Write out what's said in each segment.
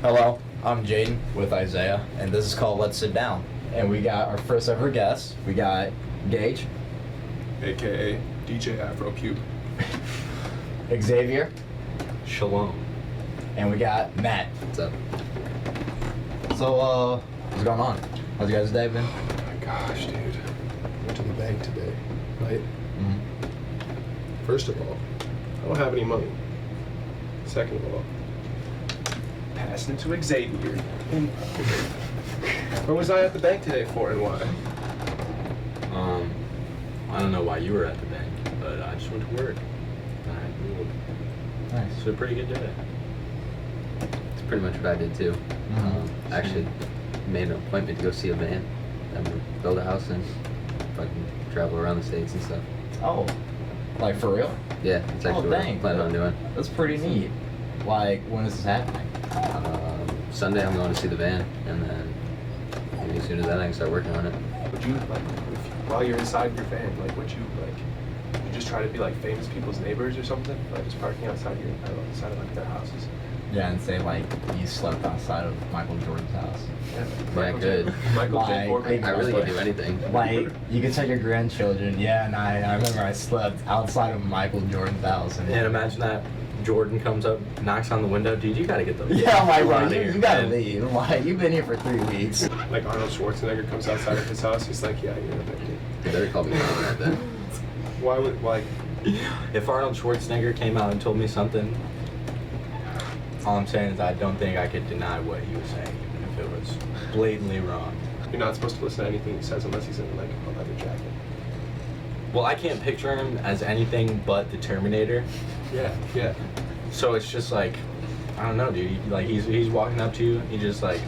Hello, I'm Jaden with Isaiah, and this is called Let's Sit Down. And we got our first ever guest. We got Gage, aka DJ Afrocube. Xavier, Shalom. and we got Matt. What's up? So, what's going on? How's you guys' day been? Oh my gosh, dude. Went to the bank today, right? Mm-hmm. First of all, I don't have any money. Second of all, passing it to Xavier. What was I at the bank today for and why? I don't know why you were at the bank, but I just went to work. Nice. It's a pretty good day. It's pretty much what I did too. Mhm. Actually made an appointment to go see a van that would build a house and fucking travel around the states and stuff. Oh, like for real? Yeah, it's actually what dang. I'm planning on doing. That's pretty neat. Like, when is this happening? Sunday I'm going to see the van, and then maybe as soon as that I can start working on it. Would you, like, while you're inside your van, like, would you just try to be, like, famous people's neighbors or something? Like, just parking outside like, their houses? Yeah, and say, like, you slept outside of Michael Jordan's house. Yeah, Yeah, I could. Michael J. Like, Jordan. I really could do anything. Like, you can tell your grandchildren, yeah, and I remember I slept outside of Michael Jordan's house. And imagine that Jordan comes up, knocks on the window. Dude, you gotta get the Yeah, I'm like, bro, out of you here, gotta man. leave. Like, you've been here for 3 weeks. Like, Arnold Schwarzenegger comes outside of his house, he's like, yeah, you're a big dude. You better call me on that then. Why would, like, If Arnold Schwarzenegger came out and told me something, all I'm saying is I don't think I could deny what he was saying, even if it was blatantly wrong. you're not supposed to listen to anything he says unless he's in, like, a leather jacket? Well, I can't picture him as anything but the Terminator. Yeah, yeah. So it's just like, I don't know, dude. Like he's walking up to you, he just like,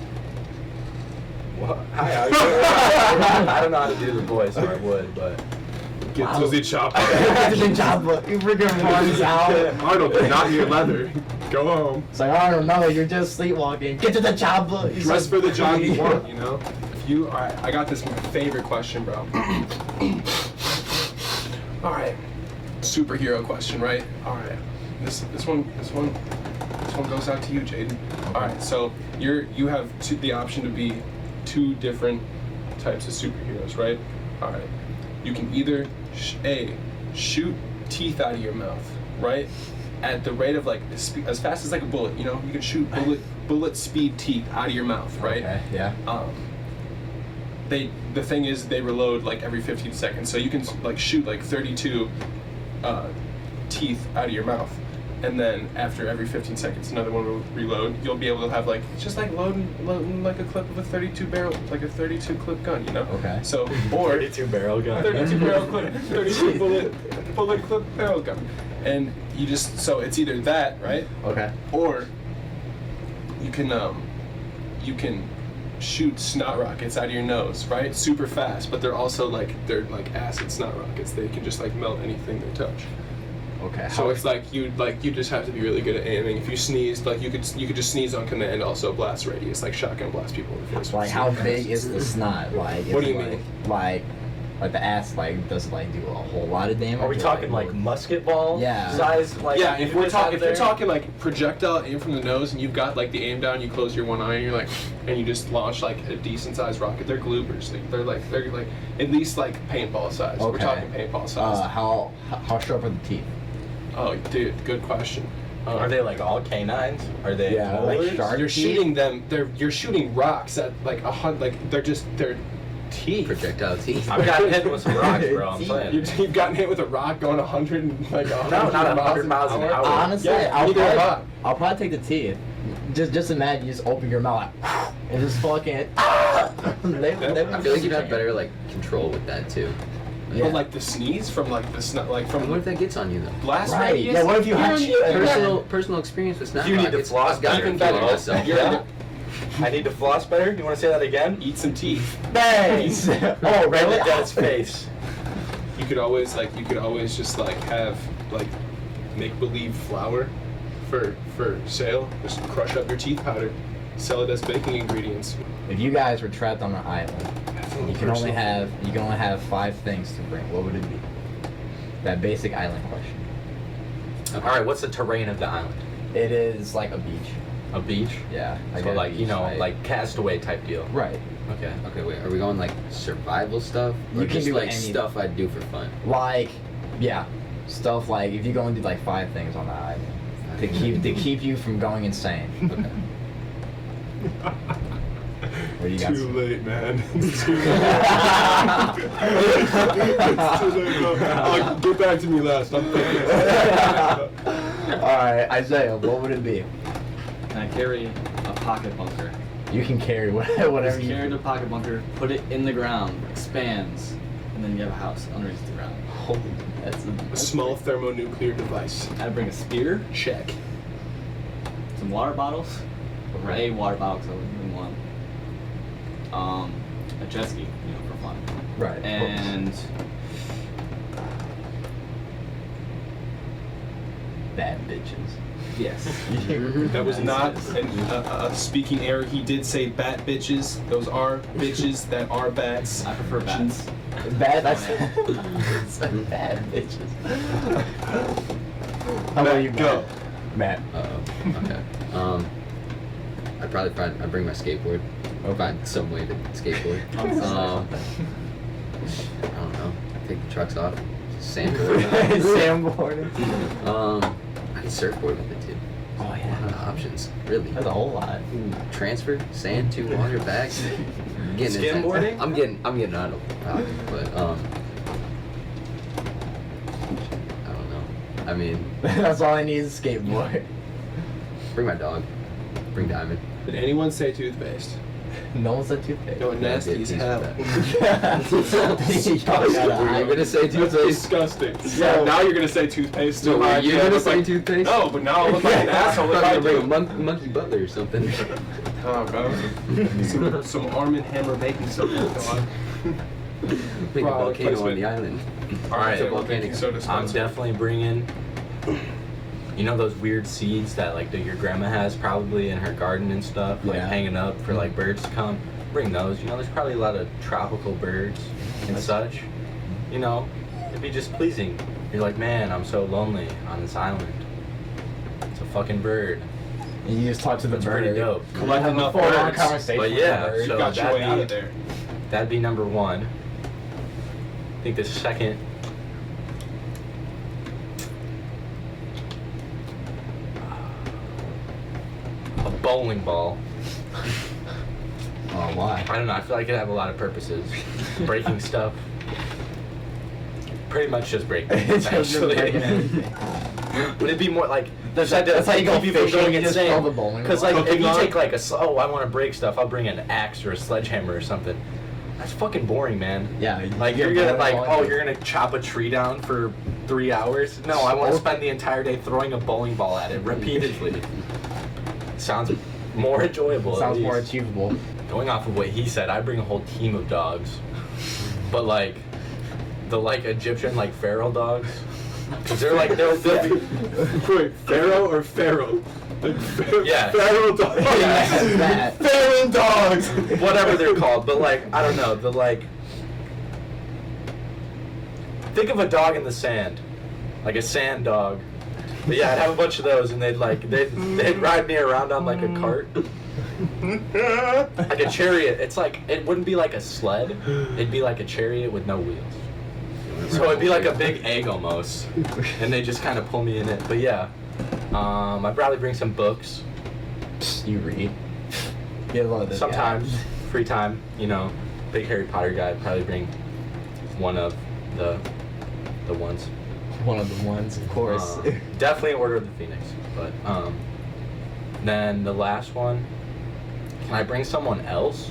what? Hi, how you doing? I don't know how to do the voice, or I would, but Get Wow. to the chopper. Good job, look. You freaking runs out. Arnold, they're not your leather. Go home. It's like, I don't know, you're just sleepwalking. Get to the chopper. He's Dress like, for the job you want, you know? If you, alright, I got this favorite question, bro. Alright. Superhero question, right? Alright. This one goes out to you, Jaden. Alright, so you have the option to be two different types of superheroes, right? Alright. You can either shoot teeth out of your mouth, right? At the rate of like as fast as like a bullet, you know? You can shoot bullet speed teeth out of your mouth, right? Okay, yeah. The thing is they reload like every 15 seconds, so you can like shoot like 32 teeth out of your mouth, and then after every 15 seconds another one will reload. You'll be able to have like just like loading like a clip of a 32 barrel, like a 32 clip gun, you know? Okay. So or 32 barrel gun. 32 barrel clip, 32 bullet clip barrel gun, and you just so it's either that, right? Okay. Or you can shoot snot rockets out of your nose, right? Super fast, but they're also like acid snot rockets. They can just like melt anything they touch. Okay. So it's like you just have to be really good at aiming. If you sneezed, like you could just sneeze on command. Also blast radius, like shotgun blast people in the face. Like, how big is the snot? Like, What do you like, mean? Like the ass, like, does it, like, do a whole lot of damage? Are we or, talking like musket ball Yeah. size? Like, Yeah, if you're there? talking like projectile aim from the nose, and you've got like the aim down, you close your one eye, and you're like, and you just launch like a decent sized rocket. They're gloopers. They're like at least like paintball size. Okay. We're talking paintball size. How sharp are the teeth? Oh, dude, good question. Are they like all canines? Are they Yeah, like molars? shark You're teeth? shooting them. You're shooting rocks at like they're teeth. Projectile teeth. I've gotten hit with some rocks, bro. I'm saying. You've gotten hit with a rock going 100 and like 100 No, not 100 miles an hour. Honestly, Yeah, I'll, neither have I. I'll probably take the teeth. Just imagine you just open your mouth like, and just fucking. I feel like you'd have better like control with that too. Yeah. But like the sneeze from like the snot, like from What if that gets on you though? blast Right. radius. Yeah, what if you had Personal experience with snap You need to rockets. floss I've got even it better. myself. You're Yeah. I need to floss better. You want to say that again? eat some teeth. Thanks. Oh, Right really? in Dad's face. You could always just like have like make believe flour for sale. Just crush up your teeth powder, sell it as baking ingredients. If you guys were trapped on an island, you can only have 5 things to bring. What would it be? That basic island question. All right, what's the terrain of the island? It is like a beach. A beach? Yeah. I So got a like, you beach know, site. like Castaway type deal. Right. Okay. Okay, wait. Are we going like survival stuff? Or You can just do like any- stuff I'd do for fun? Like, yeah, stuff like if you go and do like 5 things on the island to keep you from going insane. Okay. What do you got? Too late, man. It's too late. It's too late, bro. Like, get back to me last. I'm thinking. All right, Isaiah, what would it be? Can I carry a pocket bunker? You can carry whatever Just you. carry the pocket bunker, put it in the ground, expands, and then you have a house underneath the ground. Holy, that's A small thermonuclear device. I'd bring a spear, Check. some water bottles, or a water bottle because I would bring one. A jet ski, for fun. right. of And course. Bad bitches. yes. That was not a speaking error. He did say bat bitches. Those are bitches that are bats. I prefer bats. Bad. That's bad bitches. How about you, Go. Matt? Okay. I'd bring my skateboard. Or find some way to skateboard. I don't know. Take the trucks off. Sandboard. Sandboarding. I can surfboard with it too. Oh A lot of yeah. options, really. That's a whole lot. Transfer sand to water bags. Getting intense. Skimboarding? I'm getting out of pocket, but I don't know. I mean, That's all I need is a skateboard. bring my dog. Bring Diamond. Did anyone say toothpaste? No one said toothpaste. Going nasty as hell. Y'all gotta Were you hide. gonna say That's toothpaste? disgusting. So- Yeah, now you're gonna say toothpaste. No, too. were I you can't gonna look say like- toothpaste? No, but now I look like an asshole if I I'm gonna do. bring a monkey butter or something. Oh, bro. some Arm & Hammer baking soda. Make a Product volcano on placement. the island. Alright, It's a volcanic. I'm definitely bringing, those weird seeds that like your grandma has probably in her garden and stuff, like Yeah. hanging up for like birds to come. Bring those. There's probably a lot of tropical birds and such. It'd be just pleasing. You're like, man, I'm so lonely on this island. It's a fucking bird. And you just talk to the That's bird. pretty dope. Collect Have a enough full-on birds. conversation But with yeah, the bird. so Got your that'd way out be- of there. That'd be number one. I think the second. A bowling ball. Oh, why? I don't know. I feel like it'd have a lot of purposes. Breaking stuff. Pretty much just breaking. It's just Actually, breaking everything. would it be more like That's how you go keep people fishing, going you just insane? throw the bowling Because ball. like if Cooking you on? take like I want to break stuff, I'll bring an axe or a sledgehammer or something. That's fucking boring, man. Yeah. Like you you're get gonna like, bowling ball. oh, you're gonna chop a tree down for 3 hours? No, I want to spend the entire day throwing a bowling ball at it repeatedly. Sounds more enjoyable. at Sounds more least. achievable. Going off of what he said, I bring a whole team of dogs, but like the Egyptian feral dogs, because they'll be Wait, Pharaoh or Pharaoh? Like Yeah. Feral dogs. Yeah, that. Feral dogs. whatever they're called, but I don't know, think of a dog in the sand, like a sand dog. But yeah, I'd have a bunch of those, and they'd ride me around on like a cart, like a chariot. It's it wouldn't be like a sled, it'd be like a chariot with no wheels. So it'd be like a big egg almost, and they just kind of pull me in it. But yeah, I'd probably bring some books. You read. You love this Sometimes, guy. free time, big Harry Potter guy. I'd probably bring one of the ones. One of the ones, of course. Definitely Order of the Phoenix. But then the last one. Can I bring someone else?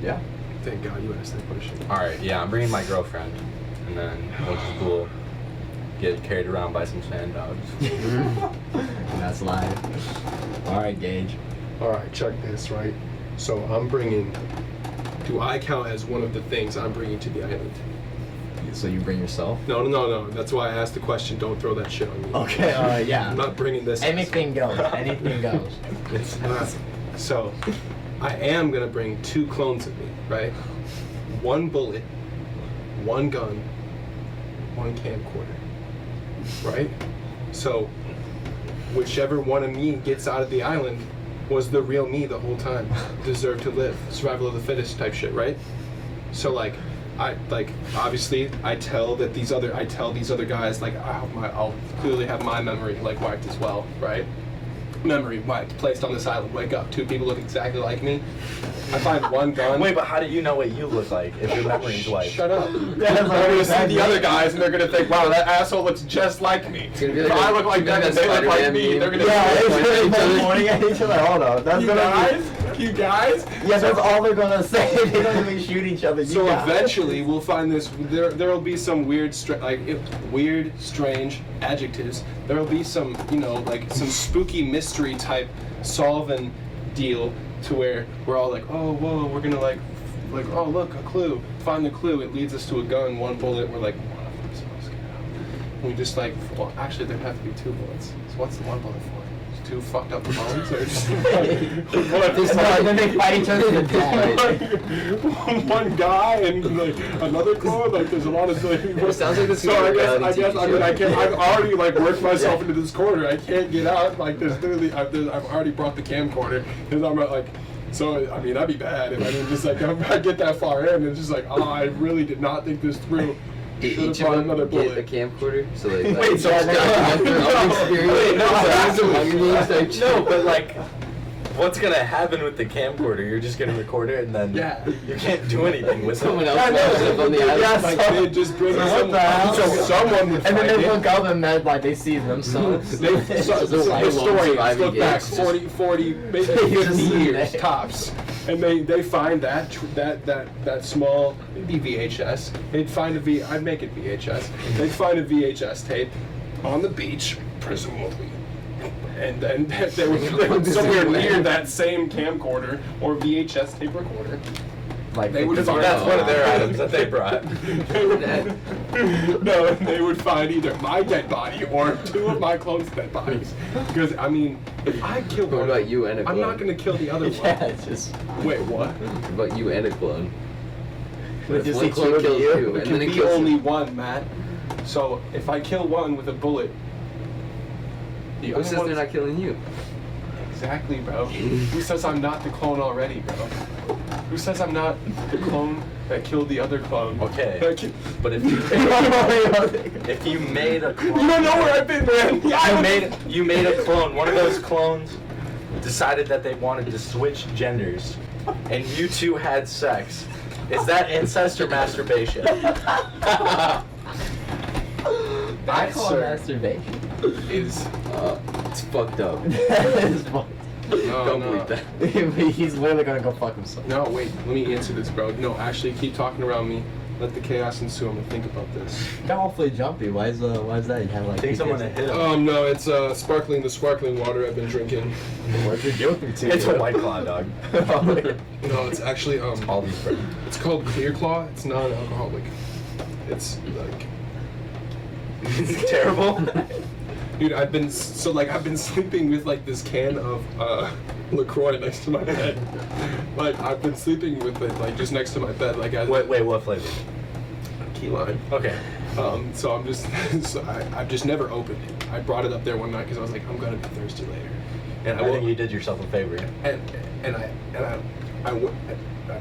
Yeah. Thank God you asked that question. All right, yeah, I'm bringing my girlfriend, and then we'll just get carried around by some sand dogs. That's live. All right, Gage. All right, check this, right? So I'm bringing. Do I count as one of the things I'm bringing to the island? So you bring yourself? No. That's why I asked the question. Don't throw that shit on me. Okay. Yeah. I'm not bringing this. Anything goes. Anything goes. So, I am gonna bring 2 clones of me, right? 1 bullet, 1 gun, 1 camcorder, right? So, whichever one of me gets out of the island, was the real me the whole time. Deserve to live. Survival of the fittest type shit, right? So like, obviously I tell these other guys like I'll clearly have my memory like wiped as well, right? Memory wiped, placed on this island. Wake up, 2 people look exactly like me. I find 1 gun. Wait, but how do you know what you look like if your memory's wiped? Shut up. They're gonna see the other guys and they're gonna think, wow, that asshole looks just like me. It's gonna be If like I a- look like it's gonna that be and like they look like Spider-Man me, meme. they're gonna Yeah, be it's gonna be pointing at each other. Hold on, that's you gonna guys, you guys. Yeah, that's all they're gonna say. They don't even shoot each other. You So guys. eventually we'll find this. There'll be some weird, weird, strange adjectives. There'll be some, like some spooky mystery type solving deal to where we're all like, oh, whoa, we're gonna like, oh, look, a clue. Find the clue. It leads us to a gun, 1 bullet. We're like, what if we're supposed to get out? We just like, well, actually, there'd have to be 2 bullets. So what's the 1 bullet for? Just 2 fucked up bones, or just Then they fight each other to death. one guy and like another clone. Like there's a lot of like. It sounds like this is So a I reality guess TV I mean I show. can't. I've already like worked myself into this corner. I can't get out. Like there's literally I've already brought the camcorder because I'm like. So I mean that'd be bad if I didn't just like I get that far in and it's just like I really did not think this through. Did Should have each of brought them another get a bullet. camcorder? So like, Wait, so document their own experience. Wait, no, Like, some Hunger Games type shit. No, but like, what's gonna happen with the camcorder? You're just gonna record it and then Yeah. you can't do anything with Someone it. else knows it on the Yeah, island. Like so- they just bring So what the hell? someone would And then find they it. look up and then like they see themselves. They, It's so, just so like, historians surviving look back games. 40, maybe Just 50 see years that. tops, and they find that small maybe VHS. They'd find I'd make it VHS. They'd find a VHS tape on the beach, presumably, and then they would somewhere near that same camcorder or VHS tape recorder. like They would find That's one of their items that they brought. No, they would find either my dead body or 2 of my clones' dead bodies. Because I mean, if I kill What one, about you and a I'm clone? not gonna kill the other Yeah, one. it's just. Wait, what? What about you and a clone? Would If you one see clone 2 of kills you? you, It and can then it be kills only 1, Matt. So if I kill one with a bullet, the Who other says they're one's- not killing you? Exactly, bro. Who says I'm not the clone already, bro? Who says I'm not the clone that killed the other clone? Okay. That ki- But if you made a clone, You don't know where I've been, man. you made a clone. One of those clones decided that they wanted to switch genders, and you 2 had sex. Is that incest or masturbation? I call it Sir, masturbation. is It's fucked up. It's fucked. Don't believe that. He's literally gonna go fuck himself. No, wait. Let me answer this, bro. No, actually, keep talking around me. Let the chaos ensue. I'm gonna think about this. Got awfully jumpy. Why is that? You have like. I think someone hit him. No, it's the sparkling water I've been drinking. What's it doing to It's you? a White Claw, dog. No, it's actually All these friends. it's called Clear Claw. It's non-alcoholic. It's like, It's terrible. dude, I've been sleeping with like this can of LaCroix next to my bed. Like I've been sleeping with it like just next to my bed, like as Wait, what flavor? key lime. Okay. So I'm just, I've just never opened it. I brought it up there one night because I was like, I'm gonna be thirsty later, and I think you did yourself a favor. I've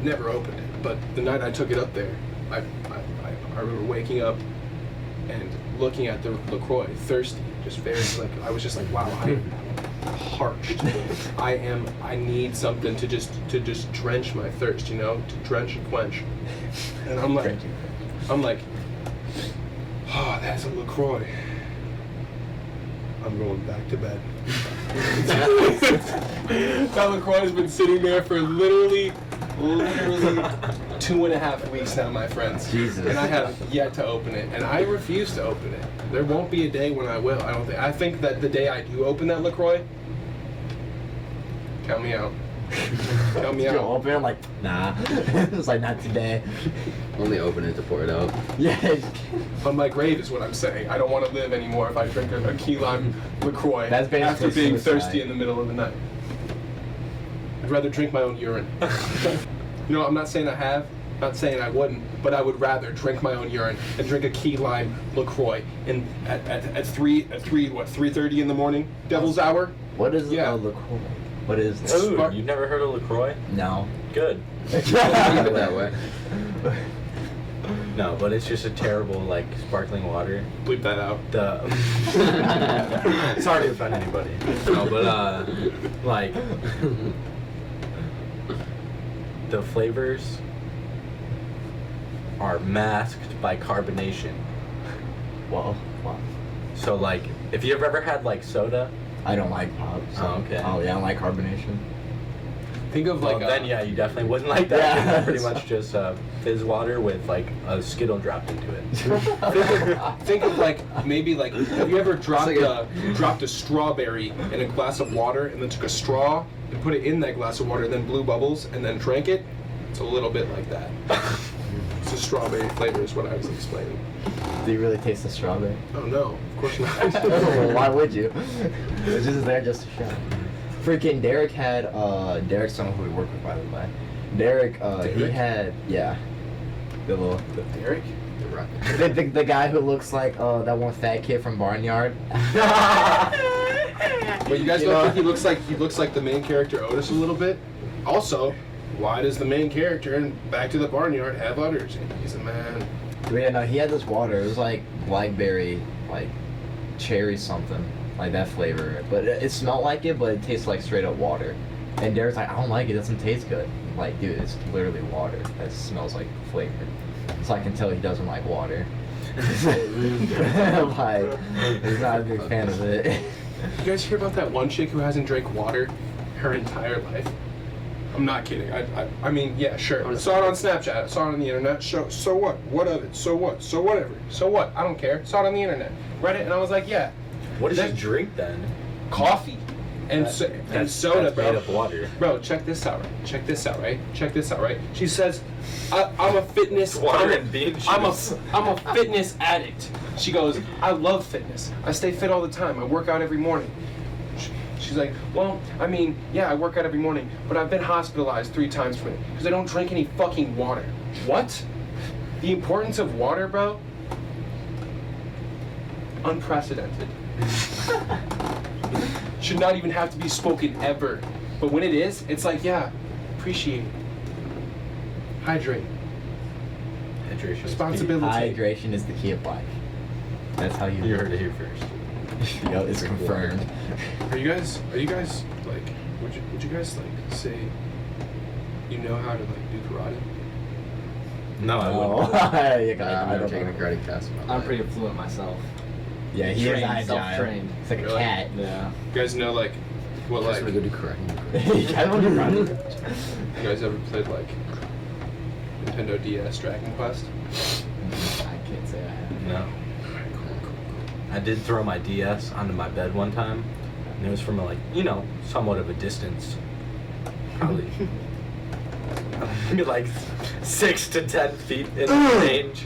never opened it. But the night I took it up there, I remember waking up and looking at the LaCroix, thirsty, just very like I was just like, wow, I'm parched. I need something to just drench my thirst, to drench and quench. And I'm like, oh, that's a LaCroix. I'm going back to bed. That LaCroix has been sitting there for literally 2.5 weeks now, my friends. Jesus. And I have yet to open it, and I refuse to open it. There won't be a day when I will. I don't think. I think that the day I do open that LaCroix, count me out. Count me You out. open it, I'm like, nah. It's like, not today. Only open it to pour it out. Yeah. On my grave is what I'm saying. I don't want to live anymore if I drink a key lime LaCroix That's basically after being suicide. thirsty in the middle of the night. I'd rather drink my own urine. I'm not saying I have, not saying I wouldn't, but I would rather drink my own urine and drink a key lime LaCroix at 3:30 in the morning, devil's hour. What is Yeah. LaCroix? What is this? Ooh, you've never heard of LaCroix? No. Good. Keep it that way. No, but it's just a terrible, like, sparkling water. Bleep that out. Sorry to offend anybody. No, but, like, the flavors are masked by carbonation. Well, So, like, if you've ever had, like, soda, I don't like pop. So, Oh, okay. Oh, yeah, I don't like carbonation. Think of well, like then, yeah, you definitely wouldn't like that. Yeah. It's pretty much just fizz water with, like, a Skittle dropped into it. think of like maybe like have you ever dropped like dropped a strawberry in a glass of water and then took a straw and put it in that glass of water and then blew bubbles and then drank it? It's a little bit like that. It's a strawberry flavor is what I was explaining. Do you really taste the strawberry? Oh no, of course not. Well, why would you? It's just there just to show. Freaking Derek had, Derek's someone who we work with, by the way. Derek, he Derek? had, yeah. The little, Derek? the guy who looks like, that one fat kid from Barnyard. But you guys You don't know- think he looks like the main character Otis a little bit? Also, why does the main character in Back to the Barnyard have udders? He's a man. But yeah, no, he had this water. It was like blackberry, like cherry something, like that flavor. But it smelled like it, but it tastes like straight up water. And Derek's like, I don't like it. It doesn't taste good. I'm like, dude, it's literally water that smells like flavor. So I can tell he doesn't like water. Like, he's not a big fan of it. You guys hear about that one chick who hasn't drank water her entire life? I'm not kidding. I mean, yeah, sure. I saw it on Snapchat. I saw it on the internet. So what? What of it? So what? So whatever. So what? I don't care. Saw it on the internet. Read it, and I was like, yeah. What does That- he drink then? Coffee and and soda, that's bro. made up water. Bro, check this out. Check this out, right? Check this out, right? She says, I'm a fitness. Water I'm and bean juice. I'm a fitness addict. She goes, I love fitness. I stay fit all the time. I work out every morning. She's like, well, I mean, yeah, I work out every morning, but I've been hospitalized 3 times for it because I don't drink any fucking water. What? The importance of water, bro? Unprecedented. Should not even have to be spoken ever. But when it is, it's like, yeah, appreciate it. Hydrate. Hydration. is Responsibility. Hydration is the key of life. That's how key. you You heard it here first. Yo, it's confirmed. Are you guys like would you guys like say you know how to like do karate? No, I Oh, wouldn't. you got- I've I never don't taken a know. karate class in my I'm life. pretty fluent myself. Yeah, he is Trained, agile. self-trained. It's like a Really? cat. Yeah. You guys know like what I just like want to go do karate. You kind of want to you guys ever played like Nintendo DS Dragon Quest? I can't say I have. No. I did throw my DS onto my bed one time, and it was from like, somewhat of a distance. Probably maybe like 6 to 10 feet in range.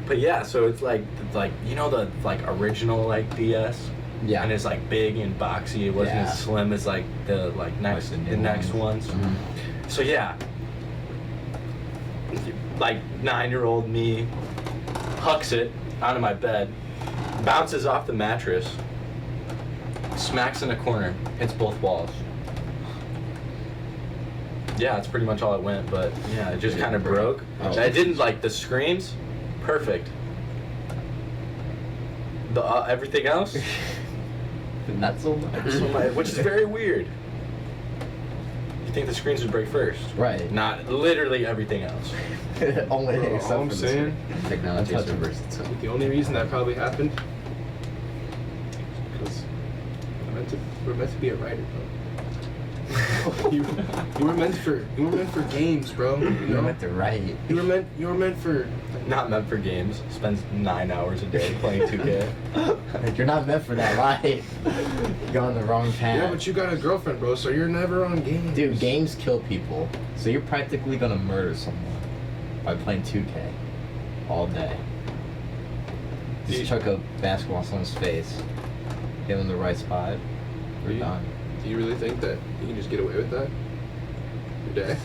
But yeah, so it's like the like original like DS. Yeah. And it's like big and boxy. It wasn't Yeah. as slim as like the next Like the the new next ones. ones. Mhm. So yeah, like 9-year-old me hucks it onto my bed, bounces off the mattress, smacks in a corner, hits both walls. Yeah, that's pretty much all it went, but yeah, it just kind of broke. Oh. I didn't like the screams, perfect. The everything else, Not so much. which is very weird. You think the screens would break first? Right. Not literally everything else. Only Bro, except all I'm for the saying, Technology has That's reversed itself. the only reason that probably happened because we're meant to be a writer, bro. you were meant for games, bro. You You're know? meant to write. You were meant for Not meant for games. Spends 9 hours a day playing 2K. You're not meant for that life. You're going the wrong path. yeah, but you got a girlfriend, bro, so you're never on games. Dude, games kill people. So you're practically gonna murder someone by playing 2K all day. Just chuck a basketball on someone's face, give them the right spot, Do you're you- done. Do you really think that you can just get away with that? Your day?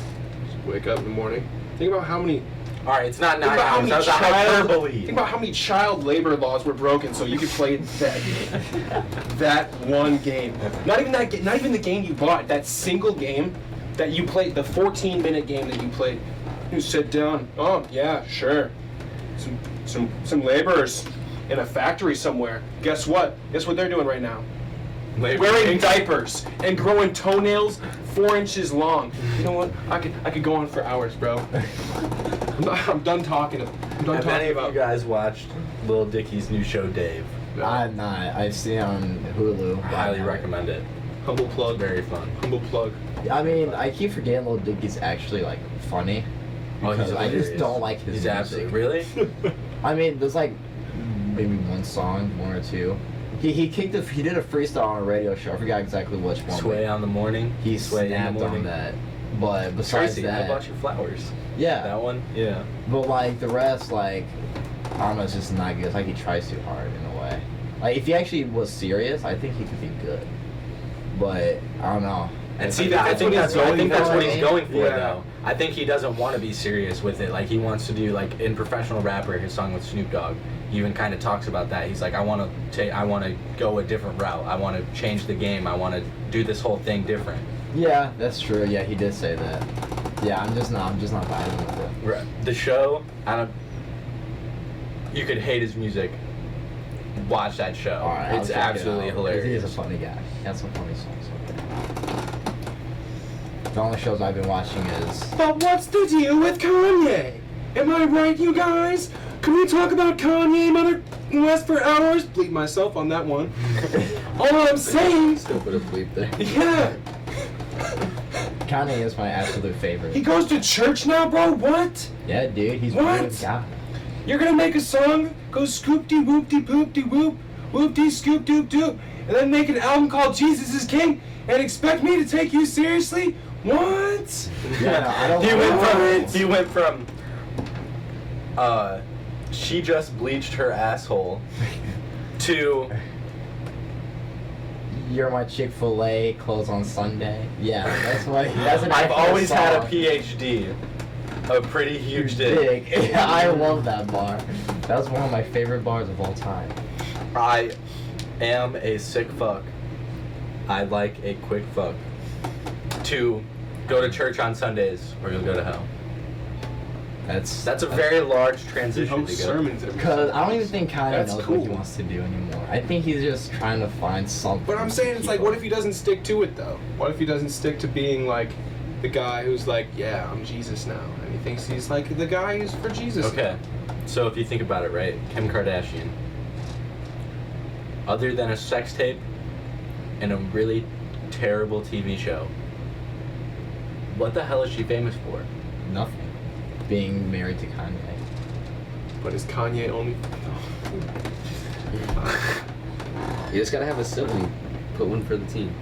Just wake up in the morning. Think about how many All right, it's not 9 Think about how hours. many That was a hyperbole. Think about how many child labor laws were broken so you could play that game. That one game. Not even that. Not even the game you bought. That single game that you played. The 14-minute game that you played. You sit down. Oh yeah, sure. Some laborers in a factory somewhere. Guess what? Guess what they're doing right now? Wearing diapers and growing toenails 4 inches long. You know what? I could go on for hours, bro. I'm done talking. Have any of you guys watched Lil Dicky's new show, Dave? I'm not. I've seen it on Hulu. I highly recommend it. Humble plug. Very fun. Humble plug. I mean, I keep forgetting Lil Dicky's actually like funny. Oh, Because I just hilarious. don't like his He's music. absolutely really. I mean, there's like maybe one song, one or two. He did a freestyle on a radio show. I forgot exactly which one. Sway on the morning. He Sway in the snapped morning. on that. But besides Tracy, I that, bought you flowers. yeah. That one. Yeah. But like the rest, like I don't know, it's just not good. It's like he tries too hard in a way. Like if he actually was serious, I think he could be good. But I don't know. And see, I I think that's what what he's he's going for, Yeah. though. I think he doesn't want to be serious with it. Like he wants to do like in Professional Rapper, his song with Snoop Dogg. He even kind of talks about that. He's like, I want to go a different route. I want to change the game. I want to do this whole thing different. Yeah, that's true. Yeah, he did say that. Yeah, I'm just not vibing with it. Right. The show, you could hate his music. Watch that show. All right, It's I'll check it absolutely out. hilarious. He is a funny guy. He has some funny songs. The only shows I've been watching is But what's the deal with Kanye? Am I right, you guys? Can we talk about Kanye, Mother West, for hours? Bleep myself on that one. All I'm saying, Still put a bleep there. yeah. Kanye is my absolute favorite. He goes to church now, bro? What? Yeah, dude, he's What? really got it. You're gonna make a song, go scoop-dee whoop-dee poop-dee whoop, whoop-dee scoop doop doop, and then make an album called Jesus is King and expect me to take you seriously? What? Yeah, no, I don't He went from she just bleached her asshole to You're my Chick-fil-A, close on Sunday. Yeah, that's what. That's an I've actual always had a song. PhD. A pretty huge dick. Dick. I love that bar. That's one of my favorite bars of all time. I am a sick fuck. I like a quick fuck. To go to church on Sundays or you'll go to hell. That's That's a very large He transition to hosts go. sermons every because I don't Sunday. even think Kanye That's knows what he cool. wants to do anymore. I think he's just trying to find something. But I'm saying it's to like, keep what up. if he doesn't stick to it though? What if he doesn't stick to being like the guy who's like, yeah, I'm Jesus now, and he thinks he's like the guy who's for Jesus. Okay, so if you think about it, right, Kim Kardashian, other than a sex tape and a really terrible TV show, what the hell is she famous for? Nothing. Being married to Kanye. But is Kanye only? You just gotta have a sibling, put one for the team,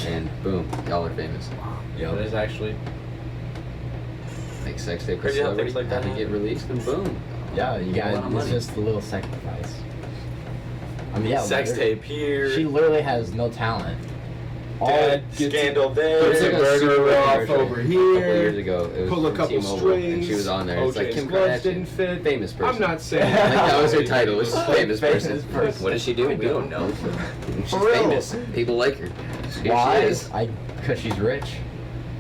and boom, y'all are famous. That is actually Like sex tape or Crazy how celebrity, things like that have to get released, and boom. Yeah, you A lot guys. of It's money. just a little sacrifice. I mean, yeah. sex literally- tape here, She literally has no talent. Dad All gets scandal it. there, Puts a There's a burger Super Bowl off commercial over A couple years here. ago, it was Pull a from couple T-Mobile, strings. and she was on there. It's like OJ's Kim gloves Kardashian, didn't fit. famous person. I'm not saying. Like that was her title. It's just famous person. Famous person. What does she do? We don't know. She's For real. famous. People like her. Here Why? She is. Because she's rich.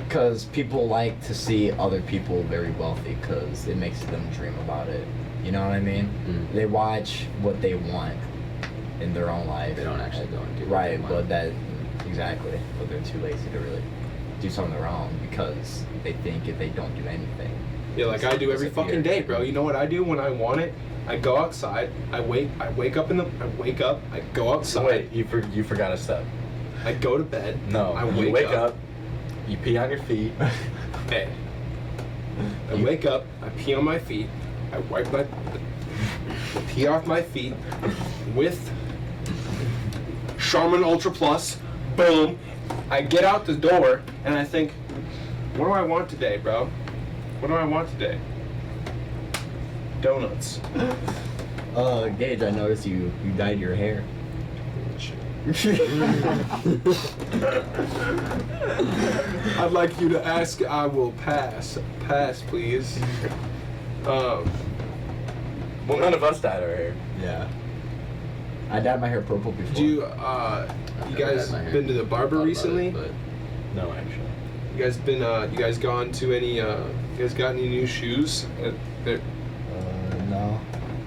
Because people like to see other people very wealthy because it makes them dream about it. You know what I mean? Mm. They watch what they want in their own life. They don't actually go and do what Right, they but want. that exactly. But they're too lazy to really do something of their own because they think if they don't do anything. Yeah, like I do every disappear. fucking day, bro. You know what I do when I want it? I go outside. I wake up. I go outside. Wait, you forgot a step. I go to bed. No, I you wake up, you pee on your feet. Hey. I wake up. I pee on my feet. I wipe my pee off my feet with Charmin Ultra Plus. Boom. I get out the door and I think, what do I want today, bro? What do I want today? Donuts. Gage, I noticed you dyed your hair. I'd like you to ask. I will pass. Pass, please. Well, none of us dyed our hair. Yeah. I dyed my hair purple before. Do you never guys dyed my hair. been to the barber Thought about recently? it, but No, actually. You guys been you guys gone to any you guys got any new shoes? No.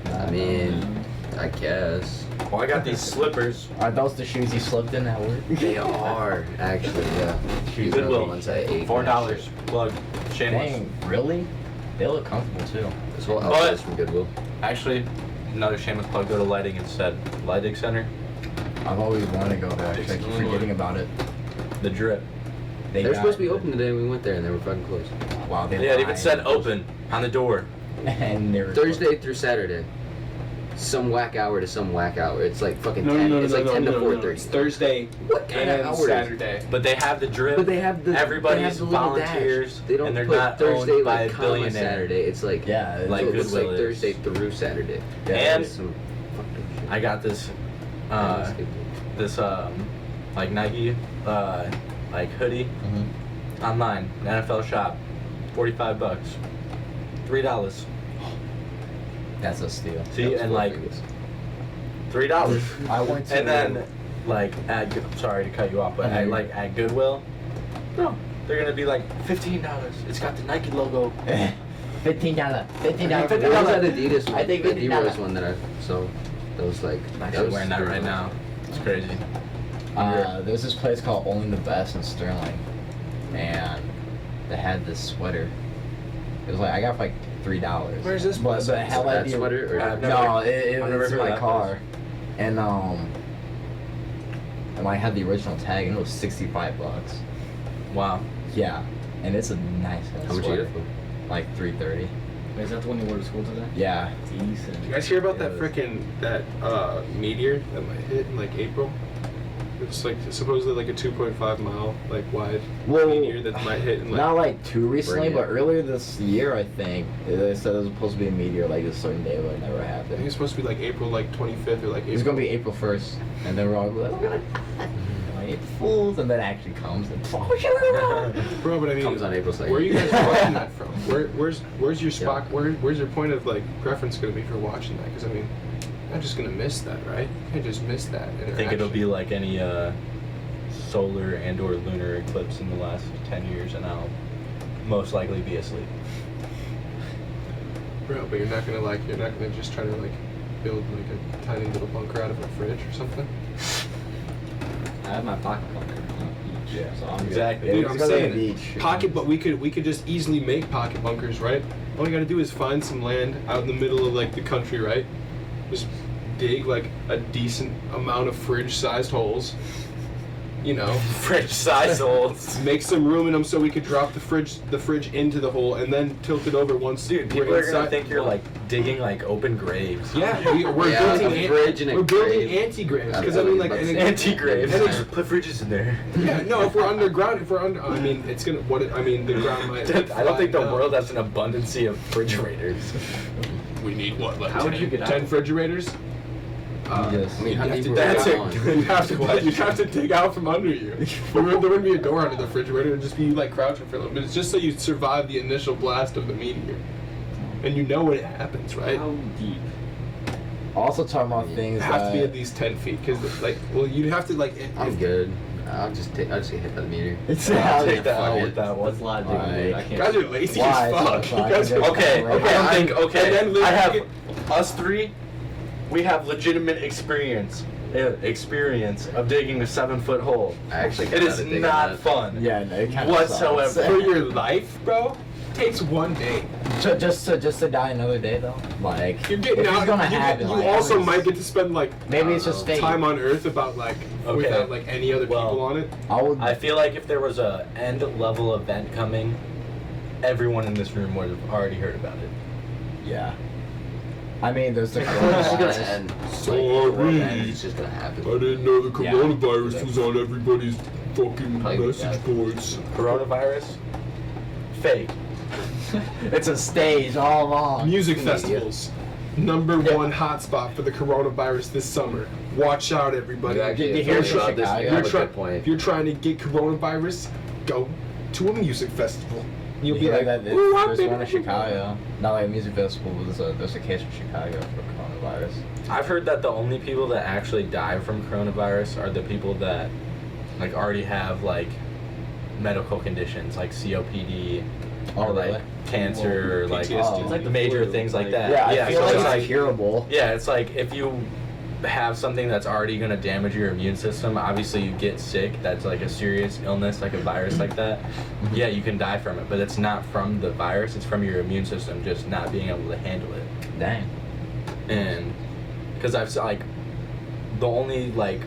I mean, I guess Well, I got these slippers. Are those the shoes you slipped in at work? they are actually. Yeah. These are the Goodwill. ones I ate. $4. Plug. Shameless. Dang, really? They look comfortable too. This whole But- outfit's from Goodwill. Actually, another shameless plug. Go to lighting instead. Lighting Center. I've always wanted to go there. Actually, I keep forgetting about it. The drip. They were got- supposed to be open today. We went there and they were fucking closed. Wow, they Yeah, it even lied. said open on the door. And they were Thursday through Saturday. Some whack hour to some whack hour. It's like fucking 10. It's like 10 to 4:30. It's Thursday What kind of and hours? Saturday. But they have the drip. But they have the Everybody's they have the little volunteers, dash. They don't and they're put not Thursday owned by like a comma billionaire. Saturday. It's like Yeah, it's Like so it looks like Goodwill is. Thursday through Saturday. And It's some fucked up shit. I got this, like Nike, like hoodie online, NFL shop, $45, $3. That's a steal. See, That's and four like fingers. $3. I went to And then, like, sorry to cut you off, but at Goodwill, no, they're gonna be like $15. It's got the Nike logo. $15. $15. That was that Adidas one. I think the $15. D-Rose one that I saw. That was like. I'm actually wearing that right now. It's crazy. There's this place called Only the Best in Sterling, and they had this sweater. It was like I got it for like $3. Where's this But place? it had like that the- sweater? Or I've never- No, it I've never was in heard of my that car, and I had the original tag, and it was $65. Wow. Yeah, and it's a nice How much you sweater. get it for? Like $330. Wait, is that the one you wore to school today? Yeah. Decent. You guys hear about Yeah, that frickin' meteor that might hit in like April? It's like supposedly like a 2.5 mile like wide Well, meteor that might hit in like. Not like too recently, Bring it. but earlier this year, I think they said it was supposed to be a meteor like a certain day, but it never I think happened. it's supposed to be like April like 25th or like April. It was gonna be April 1st, and then we're all like, we're gonna like, April Fools, and then it actually comes and Bro, but I mean, Comes on April 2nd. where are you guys watching that from? Where's your spot? Where's your point of like preference gonna be for watching that? Because I mean, you're not just gonna miss that, right? You can't just miss that. I think it'll be like any solar and or lunar eclipse in the last 10 years, and I'll most likely be asleep. Bro, but you're not gonna just try to like build like a tiny little bunker out of a fridge or something. I have my pocket bunker on the beach, Yeah. so I'm good. Exactly. Dude, it's I'm gonna be a saying beach. pocket, but we could just easily make pocket bunkers, right? All we gotta do is find some land out in the middle of like the country, right? Just dig like a decent amount of fridge-sized holes. You know, Fridge size holes. make some room in them so we could drop the fridge into the hole and then tilt it over once. Dude, people are gonna think you're like digging like open graves. Yeah, we're Yeah, building a fridge and a we're building grave. anti-graves because I mean like and it- Anti-graves. and it's- Put fridges in there. Yeah, no, if we're underground, I mean, it's gonna. I mean, the ground might. I don't think the flatten out. world has an abundance of refrigerators. We need what? Like How would you get out? 10 refrigerators? Yes. I mean, how You'd many have to- people that's are it. on? You'd have to dig out from under you. There wouldn't be a door under the refrigerator. It'd just be like crouching for a little bit. It's just so you survive the initial blast of the meteor, and you know when it happens, right? How deep? Also talking about It things has to be that at least 10 feet, because like, well, you'd have to like. I'm good. I'll just get hit by the meteor. it's I'll how take that fuck out it. with that one. That's a lot of digging. dude. I Like, You can't. guys are lazy Why? as fuck. So You guys are, Okay, Right. okay, I think, And then I have literally- us three, we have legitimate experience of digging a 7-foot hole. I actually It got is to dig not on that. fun. Yeah, no, it kind Whatsoever. for your life, bro. Takes one day. Just to die another day though. Like You're getting if it's out. gonna You, happen, you like, also it's- might get to spend like maybe it's just fate. time on Earth about like Okay. without like any other Well, people on it. I would. I feel like if there was a end level event coming, everyone in this room would have already heard about it. Yeah. I mean, there's the It's just gonna coronavirus. end. Sorry. It's just gonna happen. didn't know the Yeah. coronavirus was on everybody's fucking Probably message boards. Coronavirus? Fake. It's a stage all along. Music Media. festivals. Number one hotspot for the coronavirus this summer. Watch out, everybody. You actually Did you hear talked about this, Chicago? you If have you're, a try- good point. if you're trying to get coronavirus, go to a music festival. You'll be Yeah, like, that. "Ooh, I've There's been one in here." Chicago. Not like a music festival, but there's a case in Chicago for coronavirus. I've heard that the only people that actually die from coronavirus are the people that like already have like medical conditions like COPD or like really? cancer or like PTSD. It's like the major flu, things like like- that. Yeah, I feel so like it's it's curable. yeah, it's like if you have something that's already going to damage your immune system, obviously you get sick, that's like a serious illness, like a virus like that, yeah, you can die from it, but it's not from the virus, it's from your immune system just not being able to handle it. Dang. And because I've like the only like,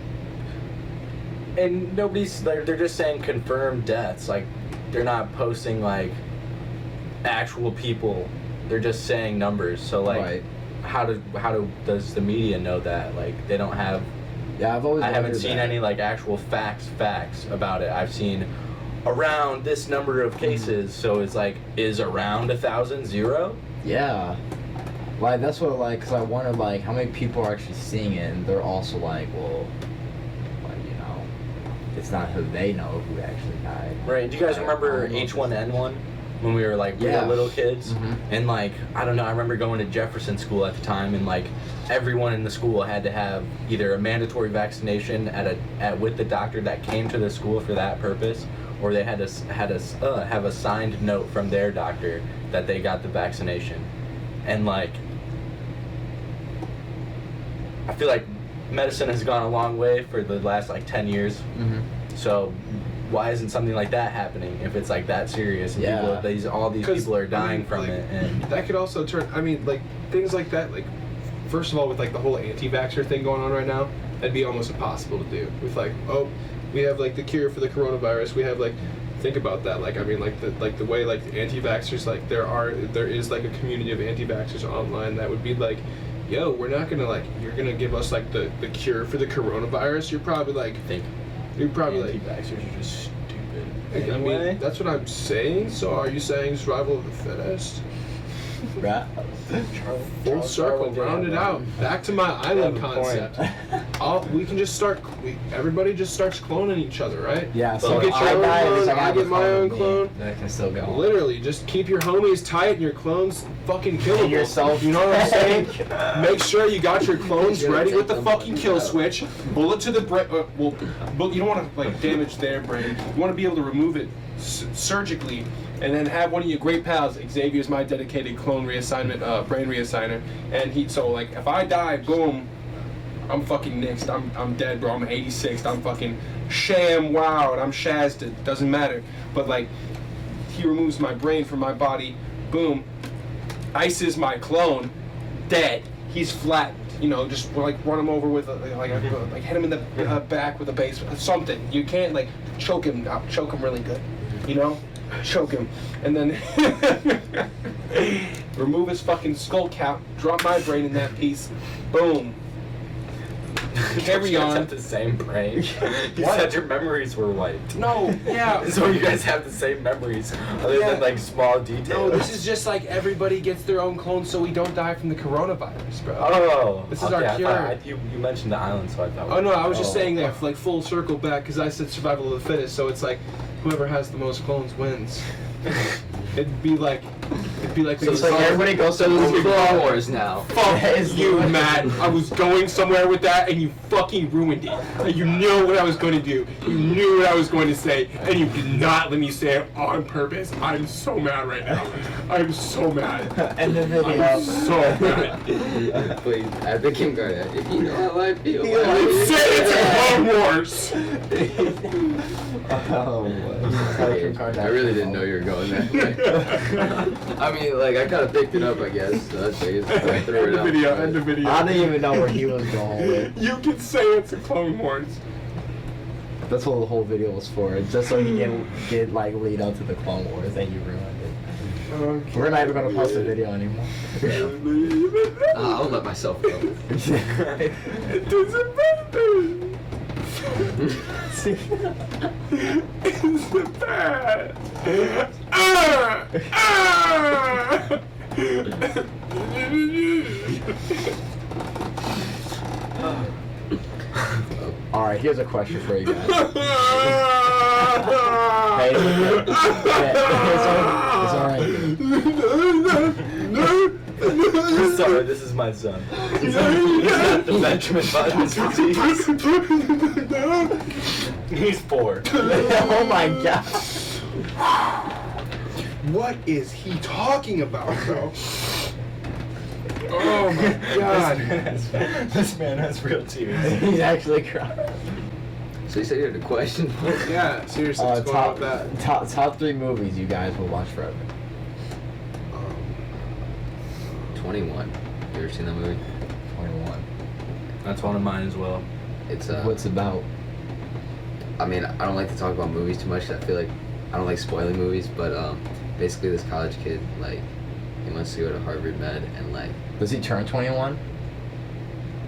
and nobody's like, they're just saying confirmed deaths, like they're not posting like actual people, they're just saying numbers, so like Right. how does the media know that? Like they don't have, Yeah, I've always. I haven't wondered seen that. any like actual facts about it. I've seen around this number of cases, so it's like, is around 1,000 0? Yeah. Like that's what like, cause I wonder like how many people are actually seeing it, and they're also like, well, like it's not who they know who actually died. Right. Do you guys I remember don't know if H1N1 when we were like Yeah. little kids? Mhm. And like, I don't know, I remember going to Jefferson School at the time, and like everyone in the school had to have either a mandatory vaccination with the doctor that came to the school for that purpose, or they had to have a signed note from their doctor that they got the vaccination. And like, I feel like medicine has gone a long way for the last like 10 years. Mm-hmm. So why isn't something like that happening if it's like that serious and Yeah. all these 'Cause, people are I dying mean, from like, it? And that could also turn. I mean, like things like that. Like, first of all, with like the whole anti-vaxxer thing going on right now, that'd be almost impossible to do. With like, oh, we have like the cure for the coronavirus. We have like, think about that. Like, I mean, like the way like the anti-vaxxers, like there is like a community of anti-vaxxers online that would be like, yo, we're not gonna like, you're gonna give us like the cure for the coronavirus. You're probably like, like anti-vaxxers are just stupid. I Anyway, mean, that's what I'm saying. So are you saying survival of the fittest? Right. Full circle, round it out. Back to my island have a point. concept. We can just start. Everybody just starts cloning each other, right? Yeah. So So you if get your own die, clone, it's I have get a my own with me, clone. then I can still go. Literally, just keep your homies tight and your clones fucking killable. And yourself. You know what I'm saying? Make sure you got your clones ready with the fucking kill switch. Bullet to the brain. But you don't want to like damage their brain. You want to be able to remove it surgically, and then have one of your great pals. Xavier's my dedicated clone reassignment, brain reassigner, and so like if I die, boom, I'm fucking nixed. I'm dead, bro. I'm 86th. I'm fucking sham wowed. I'm shazzed. It doesn't matter. But like, he removes my brain from my body. Boom. Ices my clone. Dead. He's flattened. You know, just like run him over with like hit him in the back with a base, something. You can't like choke him really good. You know, choke him, and then remove his fucking skull cap. Drop my brain in that piece. Boom. Carry you guys on. have the same brain. You What? said your memories were wiped. No, yeah. So you guys have the same memories, other Yeah. than like small details. No, this is just like everybody gets their own clone so we don't die from the coronavirus, bro. Oh, This is okay, our cure. you mentioned the island, so I thought. Oh no, I was just saying that. that like full circle back because I said survival of the fittest, so it's like whoever has the most clones wins. It'd be like So it's like everybody goes to So this is the Clone Wars now. fuck It's you, the- Matt. I was going somewhere with that and you fucking ruined it. Like, you knew what I was going to do. You knew what I was going to say and you did not let me say it on purpose. I'm so mad right now. I'm so mad. And the I'm video. so mad. Please, at the kindergarten. If you know how I feel. You said it's Clone Wars. Oh, I really didn't know you were going that way. I mean, like, I kind of picked it up, I guess. So that's I guess I threw End it the out. video. End the video. I didn't even know where he was going with. You can say it's a Clone Wars. That's what the whole video was for, just so he get like lead up to the Clone Wars, and you ruined it. Okay. We're not even gonna post the video anymore. I'll let myself go. It doesn't matter. It's the bad. All right, here's a question for you guys. Hey, Sorry, this is my son. The Benjamin Button's disease. He's 4. Oh my god. What is he talking about, bro? Oh my god. This man has real tears. He's actually crying. So you said you had a question? Yeah, seriously, what's going on with that? Top 3 movies you guys will watch forever. 21. You ever seen that movie? 21. That's one of mine as well. It's What's it about? I mean, I don't like to talk about movies too much. 'Cause I feel like I don't like spoiling movies, but basically this college kid, like, he wants to go to Harvard Med, and like, Does he turn 21?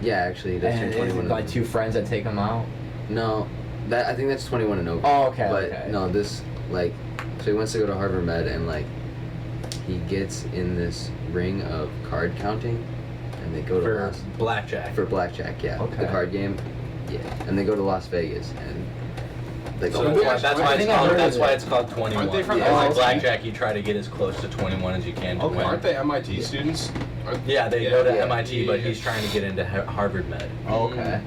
yeah, actually, that's And is 21. it like 2 friends that take him out? No, I think that's 21 and over. Oh, okay, But okay. no, this like, so he wants to go to Harvard Med, and like, he gets in this ring of card counting, and they go to For blackjack. for blackjack, yeah, Okay. the card game, yeah, and they go to Las Vegas, and like, So the whole that's I why think it's I called. heard That's of why it. it's called 21. Aren't they from yeah, like MIT? blackjack, you try to get as close to 21 as you can to Okay. win. Aren't they MIT students? Yeah, they go to yeah, MIT, but he's trying to get into Harvard Med. Oh, okay.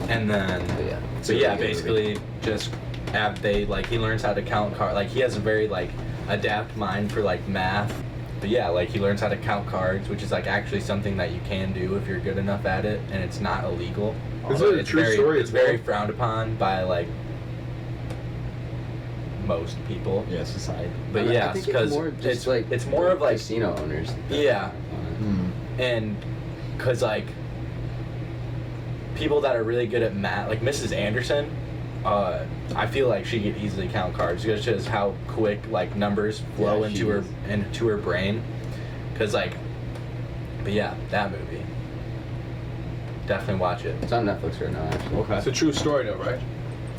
And then, But yeah, it's so a yeah, really good movie. basically just he learns how to count cards. Like he has a very like adept mind for like math. But yeah, like he learns how to count cards, which is like actually something that you can do if you're good enough at it, and it's not illegal. Is So it a it's true very, story It's as well? very frowned upon by like most people. Yeah, society. But I yeah, think because it's more just like it's more of like casino owners. yeah, Hmm. and because like people that are really good at math, like Mrs. Anderson, I feel like she could easily count cards just how quick like numbers flow Yeah, she into her brain. Cause like, but yeah, that movie. Definitely watch it. It's on Netflix right now, actually. Okay. It's a true story, though, right?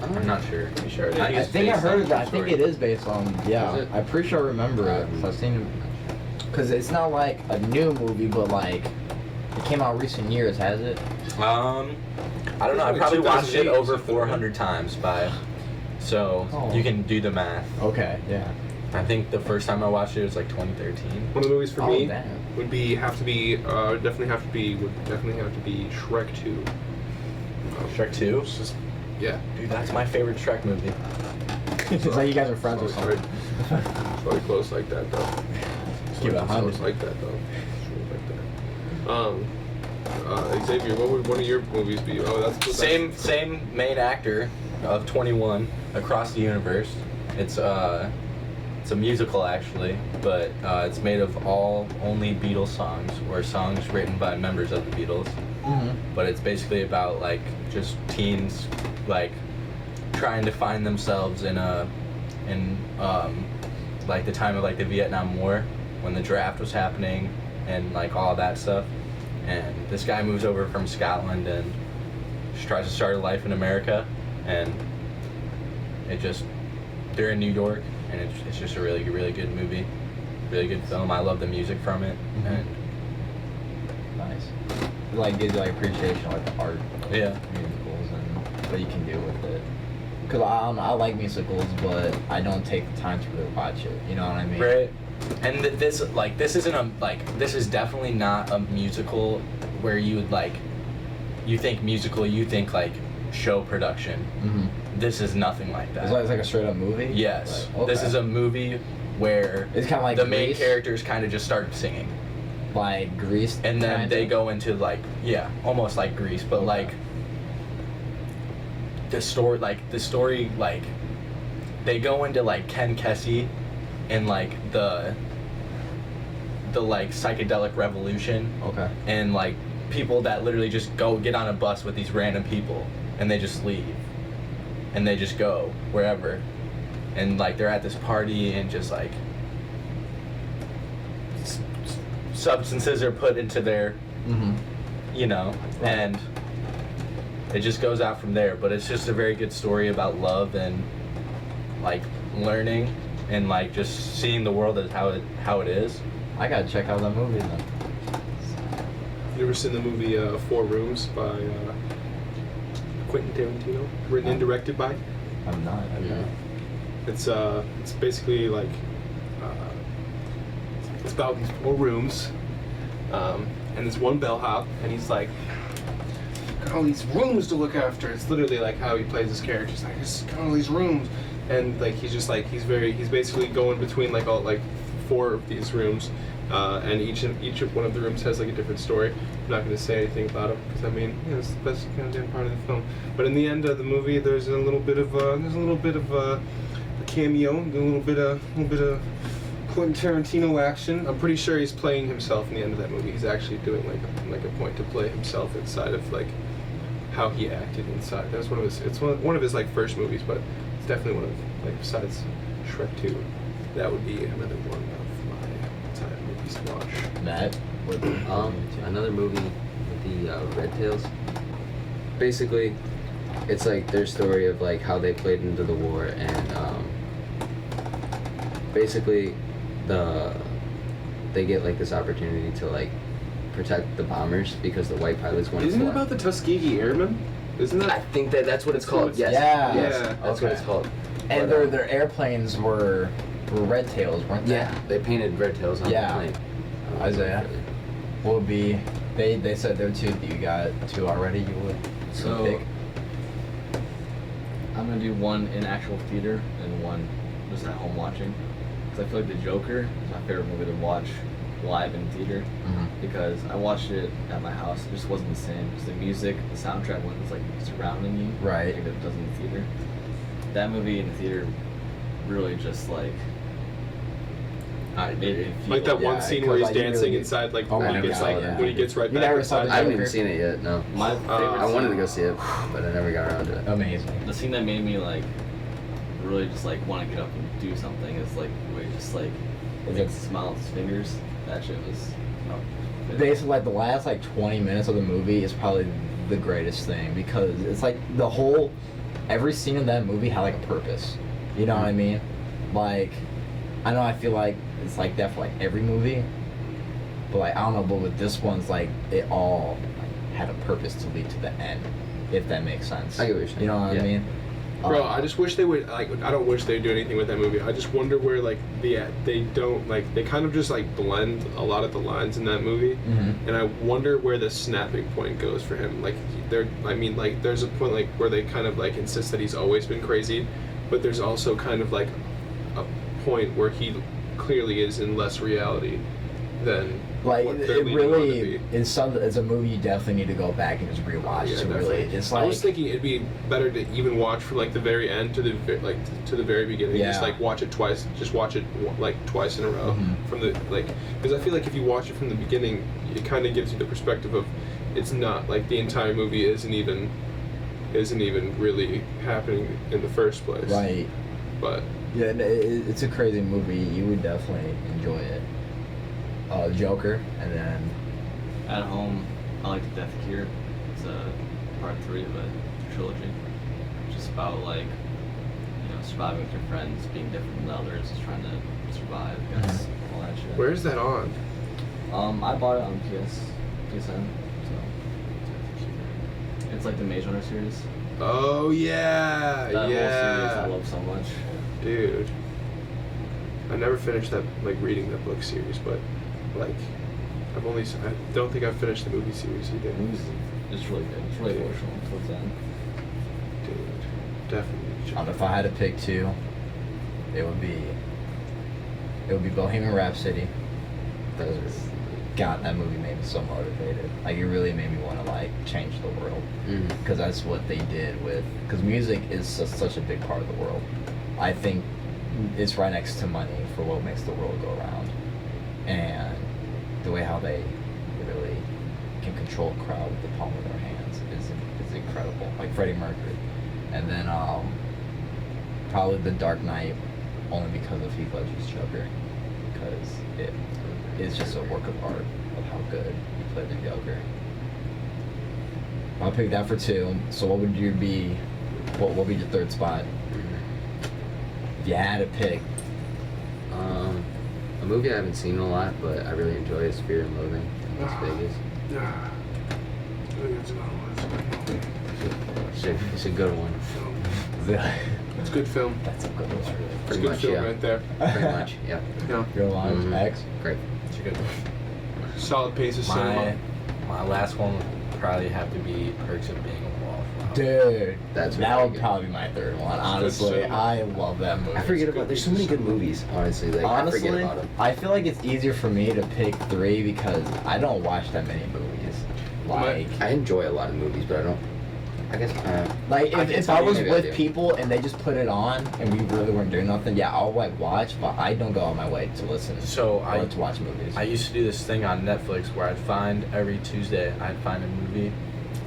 I'm not sure. You sure it is? I I it's think I based heard on of that. I true think story. it is based on. Yeah, Is it? I'm pretty sure I remember it. 'Cause I've seen it. Because it's not like a new movie, but like it came out recent years, has it? I don't know. I Like probably watched it 2008 over or something, 400 times so Oh. you can do the math. Okay. Yeah. I think the first time I watched it was like 2013. One of the movies for Oh, me damn. would definitely have to be Shrek 2. Shrek 2? It's just, yeah. Dude, that's my favorite Shrek movie. It's like you guys are friends or Oh, sorry. something. It's really close like that, though. Give it a It's 100. close like that, though. It's really like that. Xavier, what would one of your movies be? Oh, that's Same main actor of 21 across the universe. It's a musical actually, but it's made of only Beatles songs or songs written by members of the Beatles. Mm-hmm. But it's basically about like just teens like trying to find themselves in like the time of like the Vietnam War when the draft was happening and like all that stuff. And this guy moves over from Scotland and just tries to start a life in America, and they're in New York, and it's just a really really good movie, really good film. I love the music from it, Mhm. and Nice. It, like gives you like appreciation of, like the art of Yeah. musicals and what you can do with it. Cause I don't know, I like musicals, but I don't take the time to really watch it. You know what I mean? right. And this is definitely not a musical where you would like, you think musical, you think like show production. Mm-hmm. This is nothing like that. It's like a straight up movie. Yes. Like, This okay. is a movie where It's kind of like the main Grease, characters kind of just start singing. like Grease, And then kinda. they go into like, yeah, almost like Grease, but Okay. like the story like they go into like Ken Kesey and like the like psychedelic revolution Okay. and like people that literally just go get on a bus with these random people and they just leave and they just go wherever and like they're at this party and just like substances are put into their Mm-hmm. you know, Right. and it just goes out from there. But it's just a very good story about love and like learning and like just seeing the world as how it is. I gotta check out that movie then. You ever seen the movie 4 Rooms by Quentin Tarantino? Written and directed by? I'm not. Yeah. It's basically like it's about these 4 rooms, and there's one bellhop, and he's like, got all these rooms to look after. It's literally like how he plays his character. He's like, he's got all these rooms, and like he's just like he's basically going between like all like 4 of these rooms, and each of one of the rooms has like a different story. I'm not going to say anything about them because I mean, it's the best kind of part of the film. But in the end of the movie, there's a little bit of a cameo, a little bit of Quentin Tarantino action. I'm pretty sure he's playing himself in the end of that movie. He's actually doing like a point to play himself inside of like how he acted inside. That was one of his. It's one of his like first movies, but it's definitely one of like besides Shrek 2, that would be another one of my top movies to watch. Matt? Another movie would be Red Tails. Basically, it's like their story of like how they played into the war, and basically they get like this opportunity to like protect the bombers because the white pilots want to Isn't fly. it about the Tuskegee Airmen? Isn't I that? think that's what it's called. Yes. Yeah. Yes. Yeah. That's what it's called. And But, their airplanes were red tails, weren't they? yeah, they painted red tails on Yeah. the plane. Isaiah? What would be? They said there too. You got 2 already. You would So pick. I'm gonna do one in actual theater and one just at home watching. Because I feel like The Joker is my favorite movie to watch live in theater. Mhm. Because I watched it at my house, it just wasn't the same. Because the music, the soundtrack was like surrounding you. Right. Like it does in the theater. That movie in the theater really just like made it feel Like that one Yeah, scene because, where he's like, you dancing really- inside, like Oh when my he gets God, like yeah. when he gets right You back never inside. saw the I haven't Joker? seen it yet. No. my favorite. I wanted to scene- go see it, but I never got around to it. Amazing. The scene that made me like really just like want to get up and do something is like where he just like makes a smile with his fingers. That shit was. Basically, like the last like 20 minutes of the movie is probably the greatest thing because it's like every scene in that movie had like a purpose. You know what I mean? Like, I know I feel like it's like that for like every movie, but like I don't know, but with this one's like it all like, had a purpose to lead to the end, if that makes sense. I get what you're saying. You know what I Yeah. mean? Bro, I just wish they would like. I don't wish they'd do anything with that movie. I just wonder where like they don't like they kind of just like blend a lot of the lines in that movie, Mhm. and I wonder where the snapping point goes for him. Like there's a point like where they kind of like insist that he's always been crazy, but there's also kind of like a point where he clearly is in less reality than Like what it they're leading on to really be. is something. It's a movie you definitely need to go back and just rewatch Yeah, to definitely. really. It's like I was thinking it'd be better to even watch from like the very end to the to the very beginning. Just Yeah. like watch it twice. Just watch it like twice in a row Mhm. from the like because I feel like if you watch it from the beginning, it kind of gives you the perspective of it's not like the entire movie isn't even really happening in the first place. right. But Yeah, it's a crazy movie. You would definitely enjoy it. Joker, and then At home, I like the Death Cure. It's part 3 of a trilogy. Just about like surviving with your friends, being different than others, just trying to survive. I guess all that shit. where's that on? I bought it on PSN. So it's like the Maze Runner series. Oh yeah, That whole series I yeah, love so much. dude. I never finished that like reading that book series, but like I don't think I've finished the movie series either. The movie's it's really good. It's really emotional towards the end. Dude, definitely. if I had to pick 2, it would be Bohemian Rhapsody. God, that movie made me so motivated. Like it really made me want to like change the world because that's what they did with. Because music is such a big part of the world. I think it's right next to money for what makes the world go around, and the way how they really can control a crowd with the palm of their hands is incredible. Like Freddie Mercury, and then probably The Dark Knight, only because of Heath Ledger's Joker, because it is just a work of art of how good he played the Joker. I'll pick that for 2. So what would you be? What would be your 3rd spot? If you had to pick. A movie I haven't seen a lot, but I really enjoy is Fear and Loathing in Las Vegas. Yeah. It's a good one. It's a good film. That's a good one. It's a Pretty good much, film yeah. right there. Pretty much, yeah. Yeah. Your lines, Mhm. X. Great. It's a good. Solid piece of My cinema. my last one would probably have to be Perks of Being a Wallflower. Dude, That's that really would good. probably be my third one. Honestly, cinema. I love that movie. I forget about. There's so many good movies. Honestly, like I forget Honestly, about them. I feel like it's easier for me to pick 3 because I don't watch that many movies. Like, I enjoy a lot of movies, but I don't. I guess. like I if, can if tell I you was maybe I with do. people and they just put it on and we really weren't doing nothing, yeah, I'll like watch, but I don't go on my way to listen So or to watch movies. I used to do this thing on Netflix where I'd find every Tuesday I'd find a movie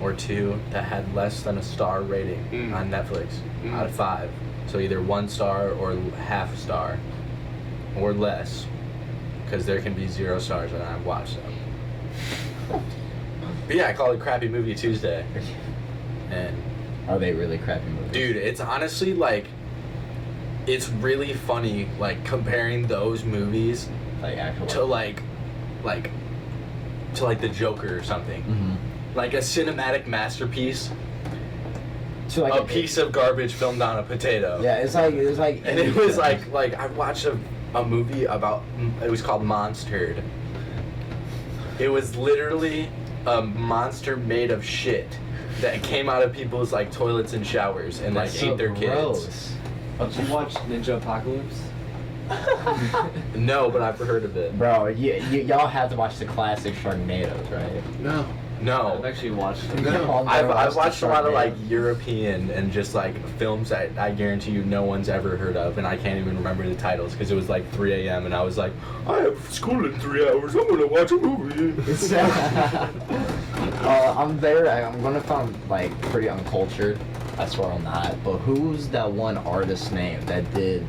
or 2 that had less than a star rating on Netflix out of 5. So either 1 star or half a star or less, because there can be 0 stars and I've watched them. But yeah, I call it Crappy Movie Tuesday. And Are they really crappy movies? dude, it's honestly like, it's really funny like comparing those movies Like actual. to like The Joker or something. Mhm. Like a cinematic masterpiece, To like a piece of garbage filmed on a potato. Yeah, it's like And it was like I watched a movie about, it was called Monstered. It was literally a monster made of shit that came out of people's like toilets and showers and like That's so ate their kids. gross. Did you watch Ninja Apocalypse? No, but I've heard of it. Bro, y'all have to watch the classic Sharknadoes, right? No. I've No. actually watched it. No. Y'all I've never watched watched the a lot of like Sharknadoes? European and just like films that I guarantee you no one's ever heard of, and I can't even remember the titles because it was like 3 a.m. and I was like, I have school in 3 hours. I'm gonna watch a movie. I'm there. I'm gonna sound like pretty uncultured. I swear I'm not. But who's that one artist name that did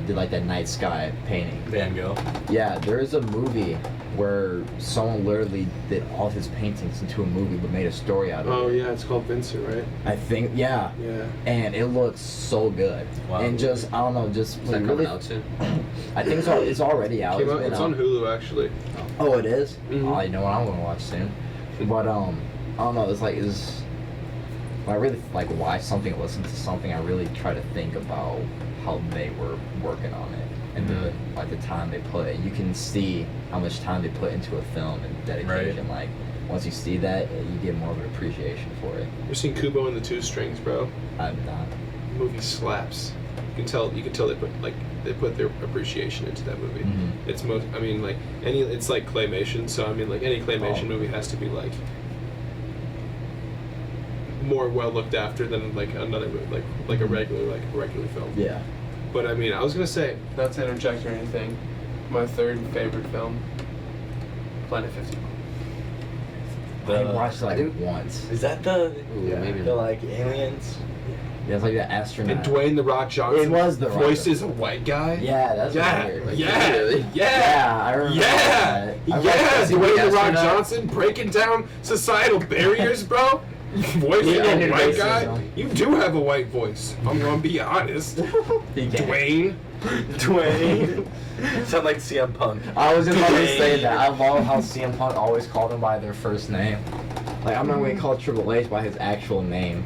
like that night sky painting? Van Gogh. Yeah, there is a movie where someone literally did all his paintings into a movie but made a story out of Oh it. yeah, it's called Vincent, right? I think, yeah. Yeah. And it looks so good. Wow. And just, I don't know, just Is that really. coming out soon? I think it's already out. Came out, been it's out. on Hulu actually. Oh, it is? Mhm. Oh, you know what I'm gonna watch soon. But I don't know. It's like when I really like watch something, listen to something, I really try to think about how they were working on it and the time they put. You can see how much time they put into a film and dedication. Like once you see that, you get more of an appreciation for it. You've seen Kubo and the Two Strings, bro. I'm not. The movie slaps. You can tell they put their appreciation into that movie. Mhm. It's it's like claymation, so I mean like any claymation Oh. movie has to be like more well looked after than like another movie, like a regular film. Yeah. But I mean, I was gonna say, not to interject or anything, my third favorite film, Planet 51. I watched it I like didn't- once. Is that the Ooh, maybe the like aliens? Yeah, it's like the astronaut. And Dwayne the Rock Johnson. It was The Rock. voices a white guy. Yeah, that's Yeah, weird. Like, yeah, really? yeah, I remember yeah, that. I yeah. watched- Dwayne the Rock astronaut? Johnson breaking down societal barriers, bro. Voicing He a ended white guy. racism. You do have a white voice. I'm gonna be honest. He can't. Dwayne. Dwayne. Sound like CM Punk. I was just about to say Dwayne. that. I love how CM Punk always called him by their first name. Like, I remember when he called Triple H by his actual name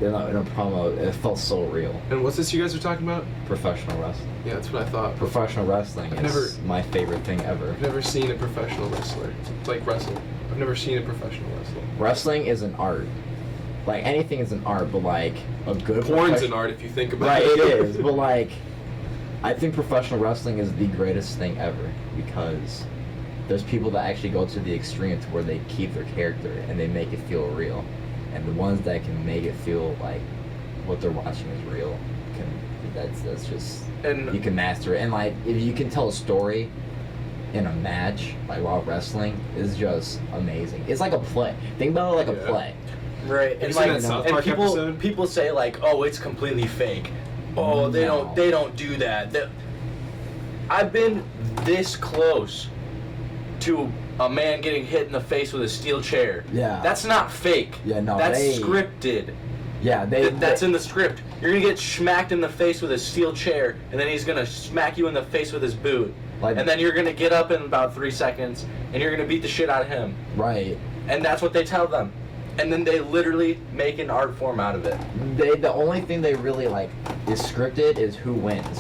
in a promo. It felt so real. And what's this you guys are talking about? Professional wrestling. Yeah, that's what I thought. Professional wrestling I've is my favorite thing ever. I've never seen a professional wrestler like wrestle. I've never seen a professional wrestler. Wrestling is an art. Like, anything is an art, but like a good Porn's profession- an art if you think about Right, it. it is. But like, I think professional wrestling is the greatest thing ever because there's people that actually go to the extreme to where they keep their character and they make it feel real, and the ones that can make it feel like what they're watching is real that's just And you can master it. And like, if you can tell a story in a match like while wrestling is just amazing. It's like a play. Think about it like a Yeah. play. right, Have and you seen like, that South and Park people episode? people say like, oh, it's completely fake. Oh, they No. don't do that. I've been this close to a man getting hit in the face with a steel chair. Yeah. That's not fake. Yeah, no, That's they- scripted. Yeah, That's in the script. You're gonna get smacked in the face with a steel chair, and then he's gonna smack you in the face with his boot. Like- And then you're gonna get up in about 3 seconds, and you're gonna beat the shit out of him. right. And that's what they tell them. And then they literally make an art form out of it. The only thing they really like is scripted is who wins.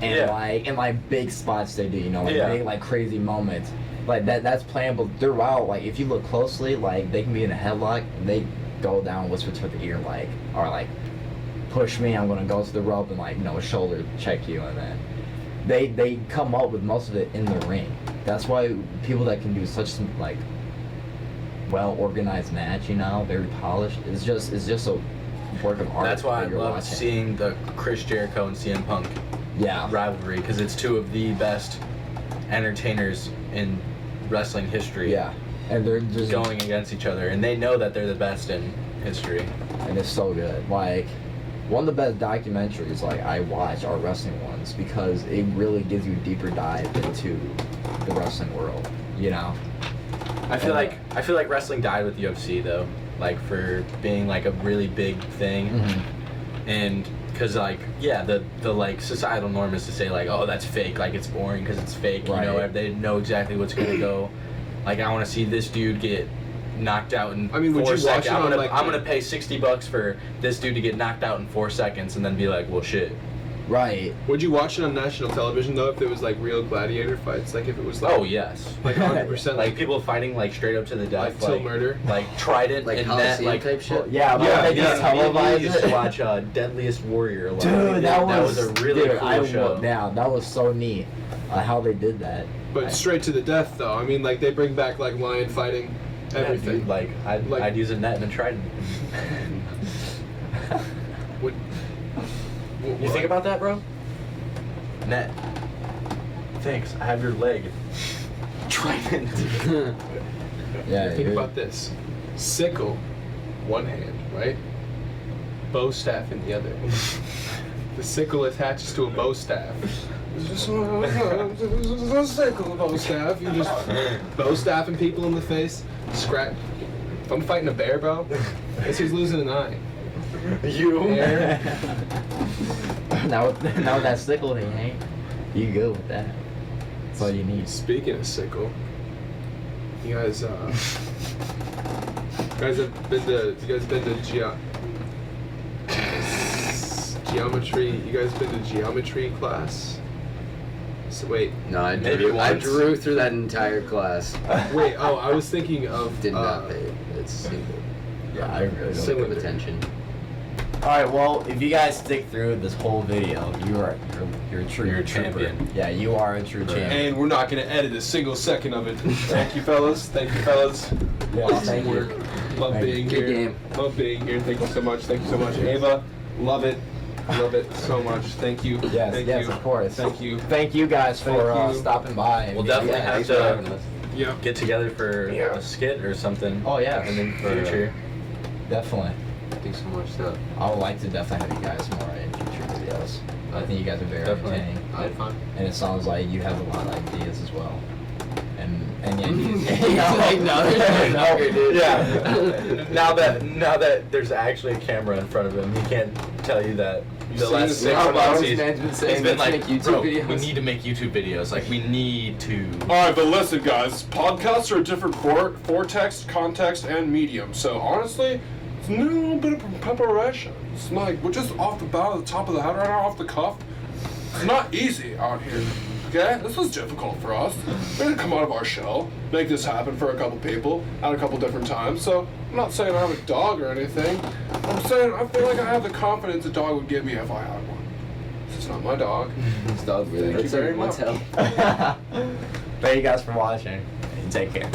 and like big spots they do, you know, like Yeah. big like crazy moments. Like that's planned, but throughout, like if you look closely, like they can be in a headlock and they go down, whisper to the ear, like, or like push me, I'm gonna go to the rope and like, you know, shoulder check you, and then they come up with most of it in the ring. That's why people that can do such like well organized match, you know, very polished, it's just a work of art. That's why I that you're love watching. seeing the Chris Jericho and CM Punk Yeah. rivalry, because it's two of the best entertainers in wrestling history. Yeah. And they're just Going against each other, and they know that they're the best in history. and it's so good. Like one of the best documentaries like I watch are wrestling ones because it really gives you a deeper dive into the wrestling world, you know. I feel like wrestling died with UFC though, like for being like a really big thing, and because like the like societal norm is to say like, oh, that's fake, like it's boring because it's fake, Right. you know, they know exactly what's gonna go. Like I want to see this dude get knocked out in I mean, would 4 you watch seconds. it on, I'm like, gonna pay $60 for this dude to get knocked out in 4 seconds and then be like, well, shit. Right. Would you watch it on national television though if there was like real gladiator fights? Like if it was like Oh yes. like 100% Like people fighting like straight up to the death, like till murder. like trident Like and net, Coliseum like type shit? Yeah, but Yeah, they yeah. just televise We used to it. watch Deadliest Warrior. Like, Dude, that was a really dude, cool I show. looked down. That was so neat. How they did that. But straight to the death though. I mean, like they bring back like lion fighting, Yeah, everything. dude, like Like- I'd use a net and a trident. Would- You think about that, bro? Net. Thanks. I have your leg. Trident. Yeah. Think about this: sickle, one hand, right? Bow staff in the other. The sickle attaches to a bow staff. It's just a sickle, bow staff. You just bow staffing people in the face. Scratch. If I'm fighting a bear, bro, guess who's losing an eye? You. Bear. now with that sickle thing, hey, you good with that. That's all you need. Speaking of sickle, you guys have been to geometry. You guys been to geometry class? So wait, No, I Maybe drew, I once. drew through that entire class. wait. Oh, I was thinking of Did not pay. It's single. Yeah, I really don't. Sick. Single Cylinder. attention. All right, well, if you guys stick through this whole video, you're a true You're a trooper. champion. Yeah, you are a true champion. And we're not gonna edit a single second of it. Thank you, fellas. Thank you, fellas. Yeah, Awesome thank you. work. Love Thank you. being Good here. game. Love being here. Thank you so much. Thank you so much, Ava. Love it. Love it so much. Thank you. Yes, Thank yes, you. of course. Thank you. Thank you guys for Thank you. stopping by. And We'll being- definitely yeah, have Thanks for having to us. Yeah. get together for Yeah. a skit or something. Oh, yeah. In the For, future. Definitely. Thanks so much, though. I would like to definitely have you guys more in future videos. I think you guys are very Definitely. entertaining. I had fun. And it sounds like you have a lot of ideas as well. And yeah, you Yeah. now that there's actually a camera in front of him, he can't tell you that. The seen last this 6 How months, Bob's he's management saying he's been let's like, make YouTube bro, videos. we need to make YouTube videos. Like, we need to. Alright, but listen, guys. Podcasts are a different vortex, context, and medium. So, honestly, it's a little bit of preparation. It's like, we're just off the bat, at the top of the head right now, off the cuff. It's not easy out here. Okay? This was difficult for us. We had to come out of our shell, make this happen for a couple people at a couple different times. So, I'm not saying I have a dog or anything. I'm saying I feel like I have the confidence a dog would give me if I had one. This is not my dog. This dog really Thank you hurts very everyone's much. hell. Thank you guys for watching. Take care.